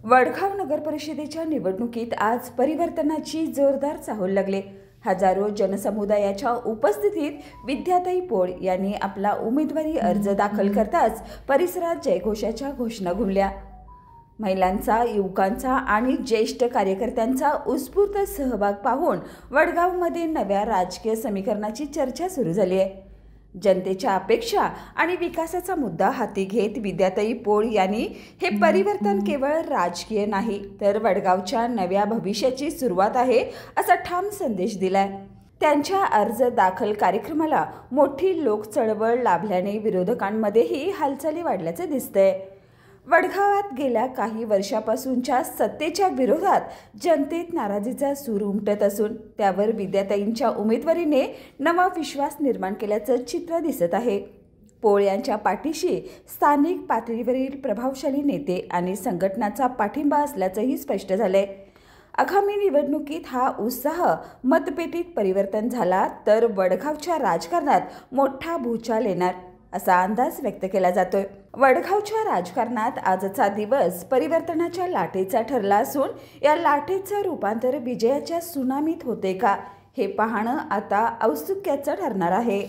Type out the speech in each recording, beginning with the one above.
वडगाव नगर परिषदेच्या निवडणुकीत आज परिवर्तनाची जोरदार चाहूल लागली। हजारो जनसमुदायाच्या उपस्थितीत विद्याताई पोळ यांनी आपला उमेदवारी अर्ज दाखल करताच परिसरात जयघोषाच्या घोषणा घुमल्या। महिलांचा, युवकांचा आणि ज्येष्ठ कार्यकर्त्यांचा उत्स्फूर्त सहभाग पाहून वडगावमध्ये नव्या राजकीय समीकरणाची चर्चा सुरू झाली आहे। जनतेच्या अपेक्षा आणि विकासाचा मुद्दा हाती घेत विद्याताई पोळ यांनी हे परिवर्तन केवळ राजकीय नाही तर वडगावच्या नव्या भविष्याची सुरुवात आहे असा ठाम संदेश दिलाय। त्यांच्या अर्ज दाखल कार्यक्रमाला मोठी लोक चळवळ लाभल्याने विरोधकांमध्येही हालचाली वाढल्याचे दिसतंय। वडगावात गेल्या काही वर्षापासूनच्या सत्तेच्या विरोधात जनतेत नाराजीचा सूर उमटत असून त्यावर विद्याताईंच्या उमेदवारीने नवा विश्वास निर्माण केल्याचं चित्र दिसत आहे। पोळ यांच्या पाठीशी स्थानिक पातळीवरील प्रभावशाली नेते आणि संघटनाचा पाठिंबा असल्याचंही स्पष्ट झालंय। आगामी निवडणुकीत हा उत्साह मतपेटीत परिवर्तन झाला तर वडगावच्या राजकारणात मोठा भूचाल येणार असा अंदाज व्यक्त केला जातोय। वडगावच्या राजकारणात आजचा दिवस परिवर्तनाच्या लाटेचा ठरला असून या लाटेचं रूपांतर विजयाच्या सुनामीत होते का हे पाहणं आता औत्सुक्याचं ठरणार आहे।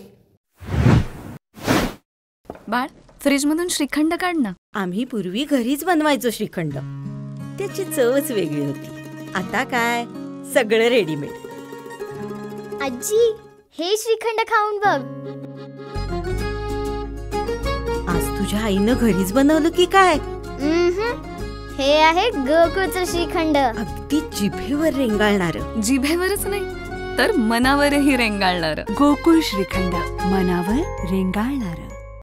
बाळ, फ्रीजमधून श्रीखंड काढ ना। आम्ही पूर्वी घरीच बनवायचो श्रीखंड, त्याची चवच वेगळी होती। आता काय सगळं रेडीमेड। आजी, हे श्रीखंड खाऊन बघ। आज तुझ्या आईनं घरीच बनवलं की काय? हे आहे गोकुळचं श्रीखंड। अगदी जिभेवर रेंगाळणार। जिभेवरच नाही तर मनावरही रेंगाळणार। गोकुळ श्रीखंड, मनावर रेंगाळणार।